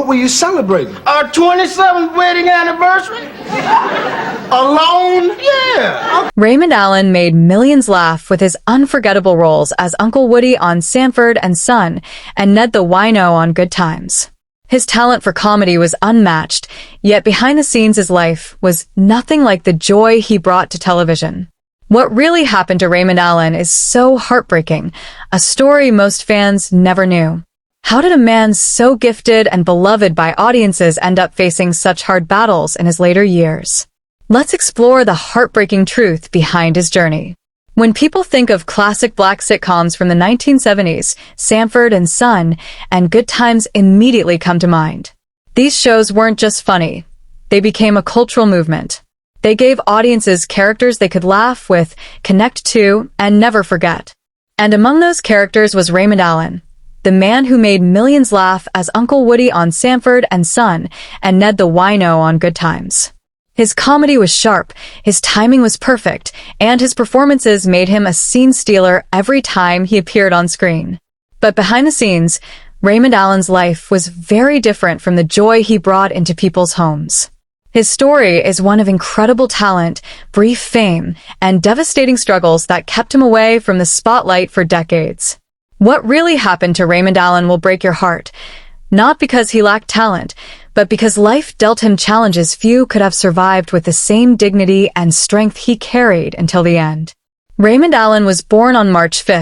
were you celebrating? Our 27th wedding anniversary? Alone? Yeah. Raymond Allen made millions laugh with his unforgettable roles as Uncle Woody on Sanford and Son and Ned the Wino on Good Times. His talent for comedy was unmatched, yet behind the scenes his life was nothing like the joy he brought to television. What really happened to Raymond Allen is so heartbreaking, a story most fans never knew. How did a man so gifted and beloved by audiences end up facing such hard battles in his later years? Let's explore the heartbreaking truth behind his journey. When people think of classic black sitcoms from the 1970s, Sanford and Son and Good Times immediately come to mind. These shows weren't just funny. They became a cultural movement. They gave audiences characters they could laugh with, connect to, and never forget. And among those characters was Raymond Allen, the man who made millions laugh as Uncle Woody on Sanford and Son and Ned the Wino on Good Times. His comedy was sharp, his timing was perfect, and his performances made him a scene stealer every time he appeared on screen. But behind the scenes, Raymond Allen's life was very different from the joy he brought into people's homes. His story is one of incredible talent, brief fame, and devastating struggles that kept him away from the spotlight for decades. What really happened to Raymond Allen will break your heart, not because he lacked talent, but because life dealt him challenges few could have survived with the same dignity and strength he carried until the end. Raymond Allen was born on March 5,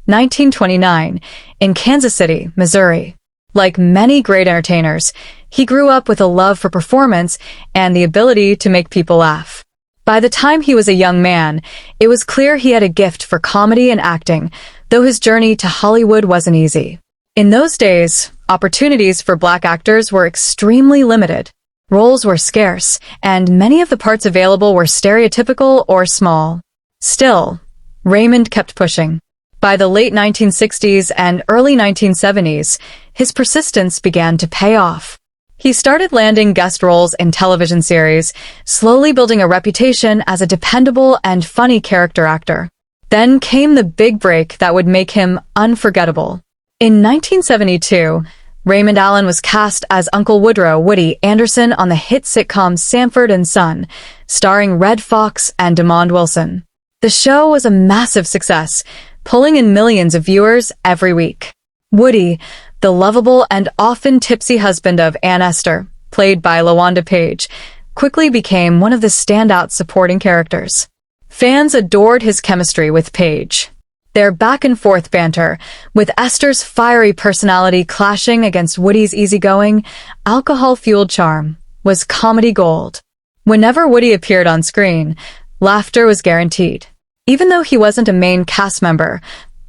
1929, in Kansas City, Missouri. Like many great entertainers, he grew up with a love for performance and the ability to make people laugh. By the time he was a young man, it was clear he had a gift for comedy and acting, though his journey to Hollywood wasn't easy. In those days, opportunities for black actors were extremely limited. Roles were scarce, and many of the parts available were stereotypical or small. Still, Raymond kept pushing. By the late 1960s and early 1970s, his persistence began to pay off. He started landing guest roles in television series, slowly building a reputation as a dependable and funny character actor. Then came the big break that would make him unforgettable. In 1972, Raymond Allen was cast as Uncle Woody Anderson on the hit sitcom Sanford and Son, starring Red Fox and Demond Wilson. The show was a massive success, pulling in millions of viewers every week. Woody, the lovable and often tipsy husband of Ann Esther, played by LaWanda Page, quickly became one of the standout supporting characters. Fans adored his chemistry with Page. Their back-and-forth banter, with Esther's fiery personality clashing against Woody's easygoing, alcohol-fueled charm, was comedy gold. Whenever Woody appeared on screen, laughter was guaranteed. Even though he wasn't a main cast member,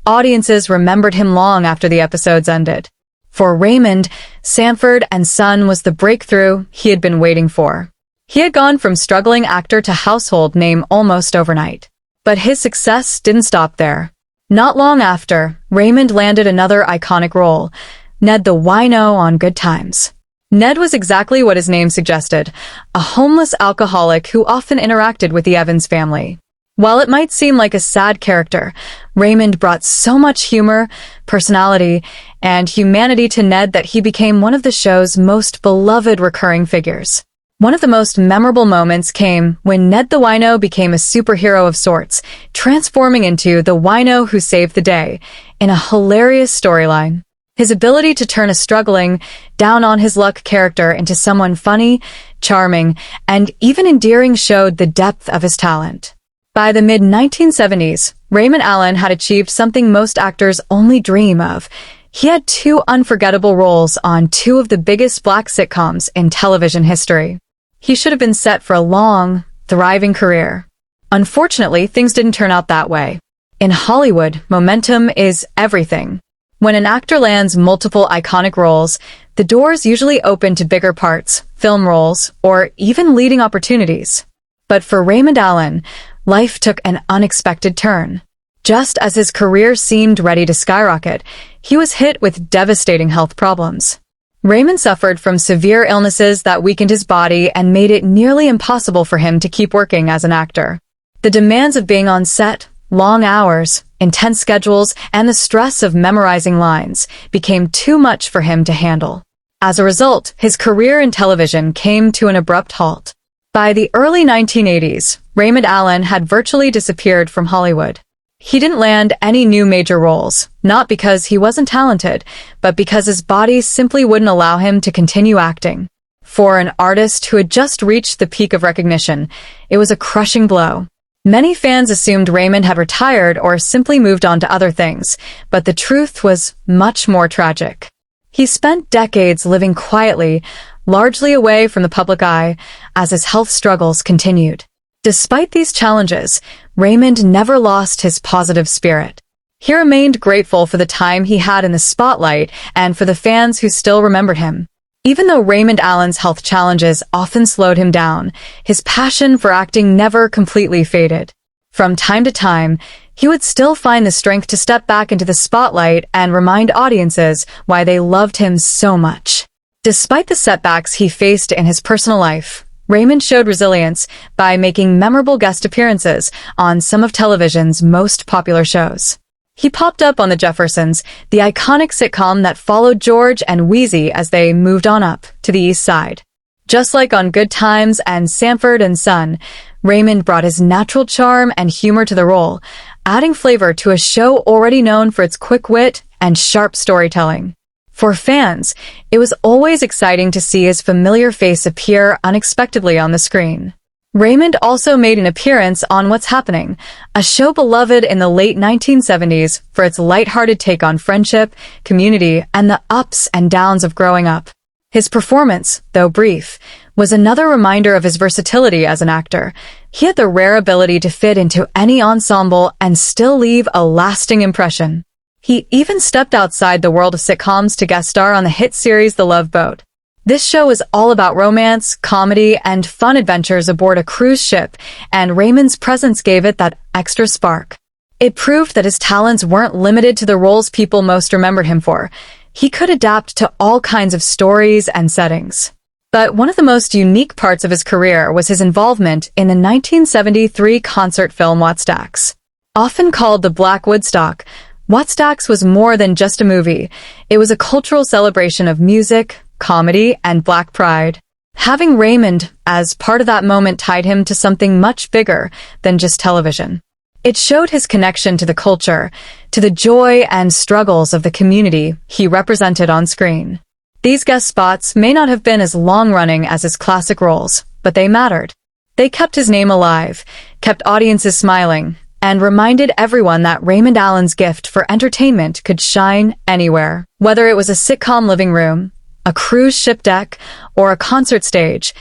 audiences remembered him long after the episodes ended. For Raymond, Sanford and Son was the breakthrough he had been waiting for. He had gone from struggling actor to household name almost overnight. But his success didn't stop there. Not long after, Raymond landed another iconic role, Ned the Wino on Good Times. Ned was exactly what his name suggested, a homeless alcoholic who often interacted with the Evans family. While it might seem like a sad character, Raymond brought so much humor, personality, and humanity to Ned that he became one of the show's most beloved recurring figures. One of the most memorable moments came when Ned the Wino became a superhero of sorts, transforming into the Wino who saved the day, in a hilarious storyline. His ability to turn a struggling, down-on-his-luck character into someone funny, charming, and even endearing showed the depth of his talent. By the mid-1970s, Raymond Allen had achieved something most actors only dream of. He had two unforgettable roles on two of the biggest black sitcoms in television history. He should have been set for a long, thriving career. Unfortunately, things didn't turn out that way. In Hollywood, momentum is everything. When an actor lands multiple iconic roles, the doors usually open to bigger parts, film roles, or even leading opportunities. But for Raymond Allen, life took an unexpected turn. Just as his career seemed ready to skyrocket, he was hit with devastating health problems. Raymond suffered from severe illnesses that weakened his body and made it nearly impossible for him to keep working as an actor. The demands of being on set, long hours, intense schedules, and the stress of memorizing lines became too much for him to handle. As a result, his career in television came to an abrupt halt. By the early 1980s, Raymond Allen had virtually disappeared from Hollywood. He didn't land any new major roles, not because he wasn't talented, but because his body simply wouldn't allow him to continue acting. For an artist who had just reached the peak of recognition, it was a crushing blow. Many fans assumed Raymond had retired or simply moved on to other things, but the truth was much more tragic. He spent decades living quietly, largely away from the public eye, as his health struggles continued. Despite these challenges, Raymond never lost his positive spirit. He remained grateful for the time he had in the spotlight and for the fans who still remembered him. Even though Raymond Allen's health challenges often slowed him down, his passion for acting never completely faded. From time to time, he would still find the strength to step back into the spotlight and remind audiences why they loved him so much. Despite the setbacks he faced in his personal life, Raymond showed resilience by making memorable guest appearances on some of television's most popular shows. He popped up on The Jeffersons, the iconic sitcom that followed George and Wheezy as they moved on up to the East Side. Just like on Good Times and Sanford and Son, Raymond brought his natural charm and humor to the role, adding flavor to a show already known for its quick wit and sharp storytelling. For fans, it was always exciting to see his familiar face appear unexpectedly on the screen. Raymond also made an appearance on What's Happening, a show beloved in the late 1970s for its lighthearted take on friendship, community, and the ups and downs of growing up. His performance, though brief, was another reminder of his versatility as an actor. He had the rare ability to fit into any ensemble and still leave a lasting impression. He even stepped outside the world of sitcoms to guest star on the hit series The Love Boat. This show is all about romance, comedy, and fun adventures aboard a cruise ship, and Raymond's presence gave it that extra spark. It proved that his talents weren't limited to the roles people most remembered him for. He could adapt to all kinds of stories and settings. But one of the most unique parts of his career was his involvement in the 1973 concert film Wattstax. Often called the Black Woodstock, Wattstax was more than just a movie. It was a cultural celebration of music, comedy, and Black pride. Having Raymond as part of that moment tied him to something much bigger than just television. It showed his connection to the culture, to the joy and struggles of the community he represented on screen. These guest spots may not have been as long-running as his classic roles, but they mattered. They kept his name alive, kept audiences smiling, and reminded everyone that Raymond Allen's gift for entertainment could shine anywhere. Whether it was a sitcom living room, a cruise ship deck, or a concert stage,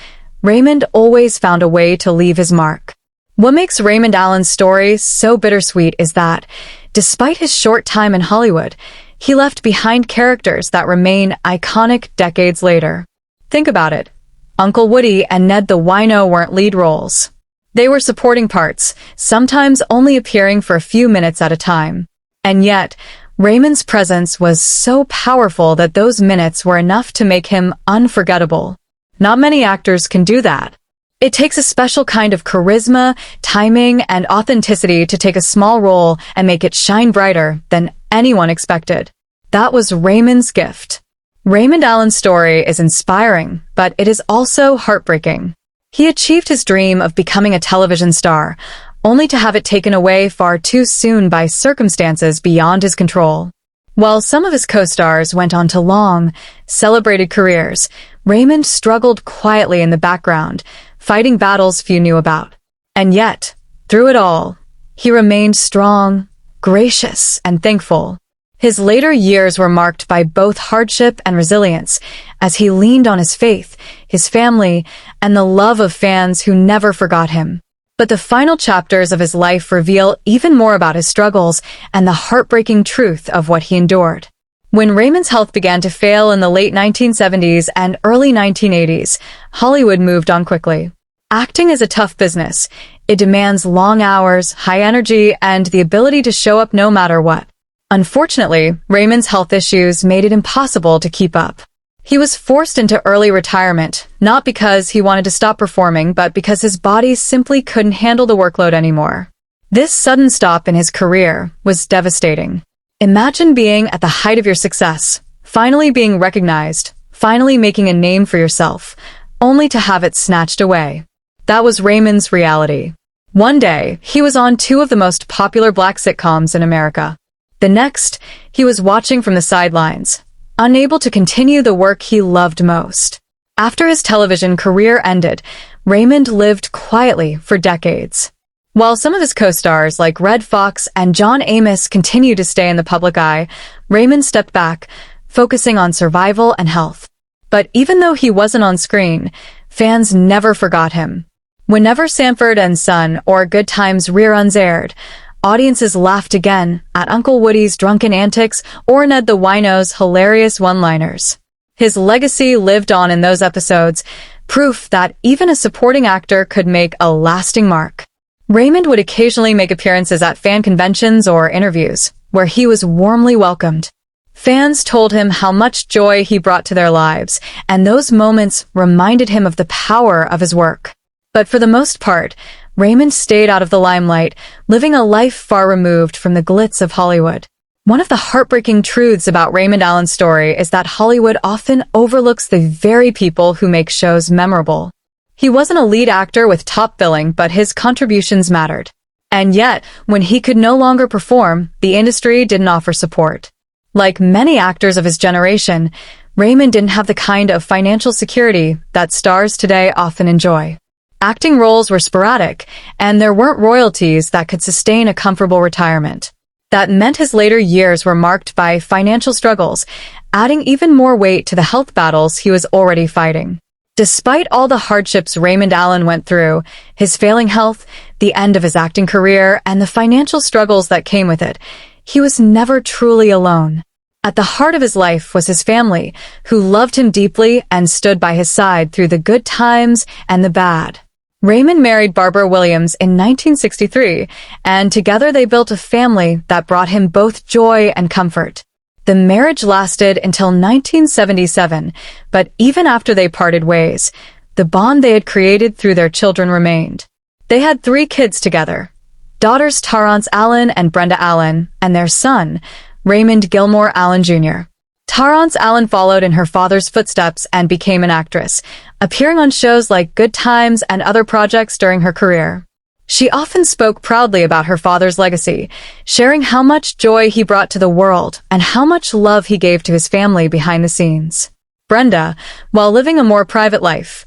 Raymond always found a way to leave his mark. What makes Raymond Allen's story so bittersweet is that, despite his short time in Hollywood, he left behind characters that remain iconic decades later. Think about it. Uncle Woody and Ned the Wino weren't lead roles. They were supporting parts, sometimes only appearing for a few minutes at a time. And yet, Raymond's presence was so powerful that those minutes were enough to make him unforgettable. Not many actors can do that. It takes a special kind of charisma, timing, and authenticity to take a small role and make it shine brighter than anyone expected. That was Raymond's gift. Raymond Allen's story is inspiring, but it is also heartbreaking. He achieved his dream of becoming a television star, only to have it taken away far too soon by circumstances beyond his control. While some of his co-stars went on to long, celebrated careers, Raymond struggled quietly in the background, fighting battles few knew about. And yet, through it all, he remained strong, gracious, and thankful. His later years were marked by both hardship and resilience, as he leaned on his faith, his family, and the love of fans who never forgot him. But the final chapters of his life reveal even more about his struggles and the heartbreaking truth of what he endured. When Raymond's health began to fail in the late 1970s and early 1980s, Hollywood moved on quickly. Acting is a tough business. It demands long hours, high energy, and the ability to show up no matter what. Unfortunately, Raymond's health issues made it impossible to keep up. He was forced into early retirement, not because he wanted to stop performing, but because his body simply couldn't handle the workload anymore. This sudden stop in his career was devastating. Imagine being at the height of your success, finally being recognized, finally making a name for yourself, only to have it snatched away. That was Raymond's reality. One day, he was on two of the most popular black sitcoms in America. The next, he was watching from the sidelines, unable to continue the work he loved most. After his television career ended, Raymond lived quietly for decades. While some of his co-stars like Red Fox and John Amos continued to stay in the public eye, Raymond stepped back, focusing on survival and health. But even though he wasn't on screen, fans never forgot him. Whenever Sanford and Son or Good Times reruns aired, audiences laughed again at Uncle Woody's drunken antics or Ned the Wino's hilarious one-liners. His legacy lived on in those episodes, proof that even a supporting actor could make a lasting mark. Raymond would occasionally make appearances at fan conventions or interviews, where he was warmly welcomed. Fans told him how much joy he brought to their lives, and those moments reminded him of the power of his work. But for the most part, Raymond stayed out of the limelight, living a life far removed from the glitz of Hollywood. One of the heartbreaking truths about Raymond Allen's story is that Hollywood often overlooks the very people who make shows memorable. He wasn't a lead actor with top billing, but his contributions mattered. And yet, when he could no longer perform, the industry didn't offer support. Like many actors of his generation, Raymond didn't have the kind of financial security that stars today often enjoy. Acting roles were sporadic, and there weren't royalties that could sustain a comfortable retirement. That meant his later years were marked by financial struggles, adding even more weight to the health battles he was already fighting. Despite all the hardships Raymond Allen went through, his failing health, the end of his acting career, and the financial struggles that came with it, he was never truly alone. At the heart of his life was his family, who loved him deeply and stood by his side through the good times and the bad. Raymond married Barbara Williams in 1963, and together they built a family that brought him both joy and comfort. The marriage lasted until 1977, but even after they parted ways, the bond they had created through their children remained. They had 3 kids together, daughters Terrence Allen and Brenda Allen, and their son, Raymond Gilmore Allen Jr. Terrence Allen followed in her father's footsteps and became an actress, appearing on shows like Good Times and other projects during her career. She often spoke proudly about her father's legacy, sharing how much joy he brought to the world and how much love he gave to his family behind the scenes. Brenda, while living a more private life,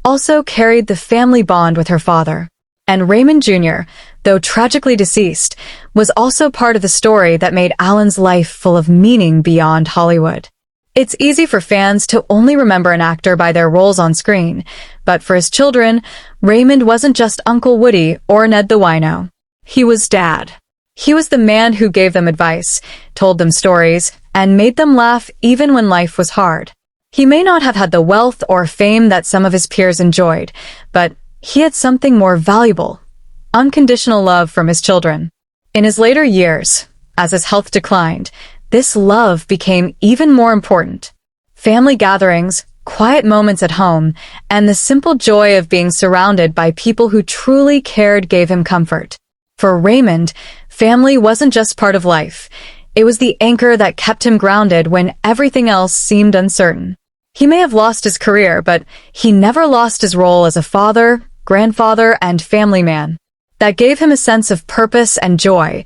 also carried the family bond with her father. And Raymond Jr., though tragically deceased, was also part of the story that made Allen's life full of meaning beyond Hollywood. It's easy for fans to only remember an actor by their roles on screen, but for his children, Raymond wasn't just Uncle Woody or Ned the Wino. He was Dad. He was the man who gave them advice, told them stories, and made them laugh even when life was hard. He may not have had the wealth or fame that some of his peers enjoyed, but he had something more valuable: unconditional love from his children. In his later years, as his health declined, this love became even more important. Family gatherings, quiet moments at home, and the simple joy of being surrounded by people who truly cared gave him comfort. For Raymond, family wasn't just part of life. It was the anchor that kept him grounded when everything else seemed uncertain. He may have lost his career, but he never lost his role as a father, grandfather, and family man. That gave him a sense of purpose and joy,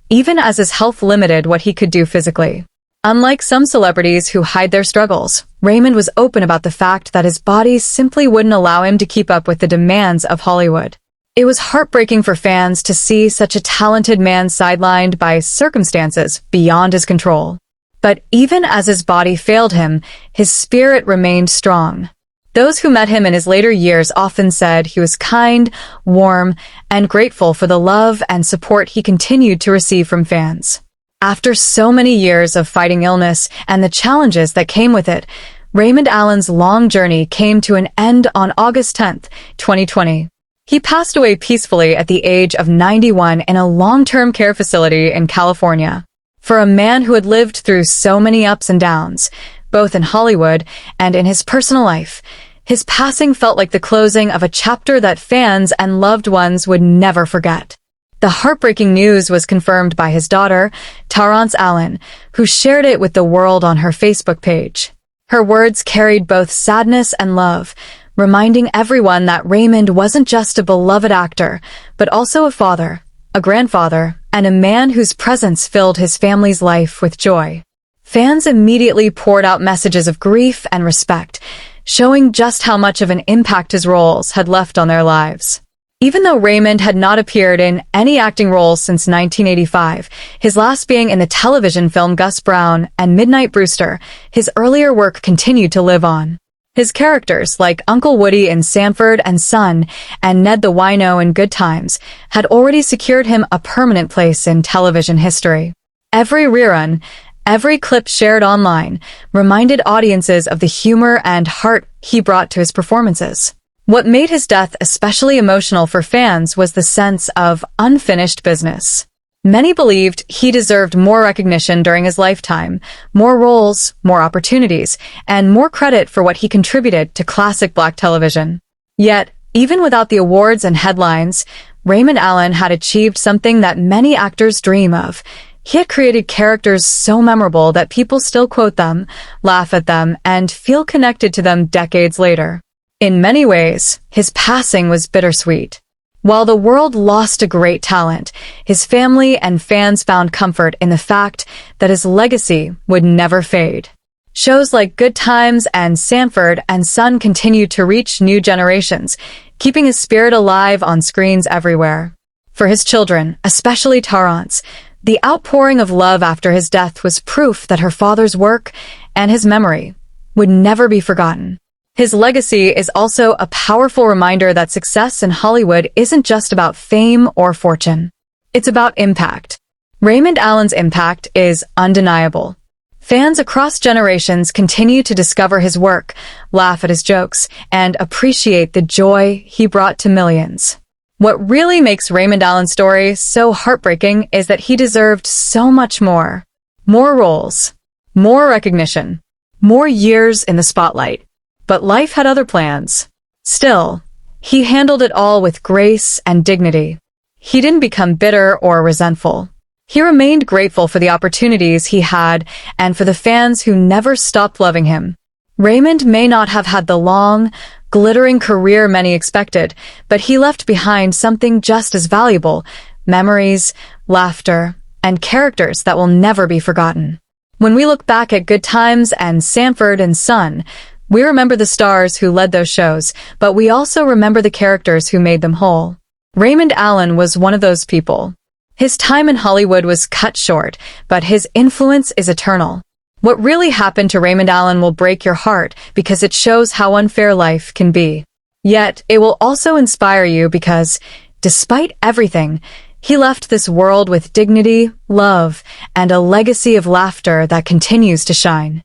even as his health limited what he could do physically. Unlike some celebrities who hide their struggles, Raymond was open about the fact that his body simply wouldn't allow him to keep up with the demands of Hollywood. It was heartbreaking for fans to see such a talented man sidelined by circumstances beyond his control. But even as his body failed him, his spirit remained strong. Those who met him in his later years often said he was kind, warm, and grateful for the love and support he continued to receive from fans. After so many years of fighting illness and the challenges that came with it, Raymond Allen's long journey came to an end on August 10, 2020. He passed away peacefully at the age of 91 in a long-term care facility in California. For a man who had lived through so many ups and downs, both in Hollywood and in his personal life, his passing felt like the closing of a chapter that fans and loved ones would never forget. The heartbreaking news was confirmed by his daughter, Terrence Allen, who shared it with the world on her Facebook page. Her words carried both sadness and love, reminding everyone that Raymond wasn't just a beloved actor, but also a father, a grandfather, and a man whose presence filled his family's life with joy. Fans immediately poured out messages of grief and respect, showing just how much of an impact his roles had left on their lives. Even though Raymond had not appeared in any acting roles since 1985, his last being in the television film Gus Brown and Midnight Brewster, his earlier work continued to live on. His characters, like Uncle Woody in Sanford and Son and Ned the Wino in Good Times, had already secured him a permanent place in television history. Every rerun, every clip shared online, reminded audiences of the humor and heart he brought to his performances. What made his death especially emotional for fans was the sense of unfinished business. Many believed he deserved more recognition during his lifetime, more roles, more opportunities, and more credit for what he contributed to classic black television. Yet, even without the awards and headlines, Raymond Allen had achieved something that many actors dream of. He had created characters so memorable that people still quote them, laugh at them, and feel connected to them decades later. In many ways, his passing was bittersweet. While the world lost a great talent, his family and fans found comfort in the fact that his legacy would never fade. Shows like Good Times and Sanford and Son continued to reach new generations, keeping his spirit alive on screens everywhere. For his children, especially Terrence, the outpouring of love after his death was proof that her father's work and his memory would never be forgotten. His legacy is also a powerful reminder that success in Hollywood isn't just about fame or fortune. It's about impact. Raymond Allen's impact is undeniable. Fans across generations continue to discover his work, laugh at his jokes, and appreciate the joy he brought to millions. What really makes Raymond Allen's story so heartbreaking is that he deserved so much more. More roles, more recognition, more years in the spotlight. But life had other plans. Still, he handled it all with grace and dignity. He didn't become bitter or resentful. He remained grateful for the opportunities he had and for the fans who never stopped loving him. Raymond may not have had the long, glittering career many expected, but he left behind something just as valuable: memories, laughter, and characters that will never be forgotten. When we look back at Good Times and Sanford and Son, we remember the stars who led those shows, but we also remember the characters who made them whole. Raymond Allen was one of those people. His time in Hollywood was cut short, but his influence is eternal. What really happened to Raymond Allen will break your heart because it shows how unfair life can be. Yet, it will also inspire you because, despite everything, he left this world with dignity, love, and a legacy of laughter that continues to shine.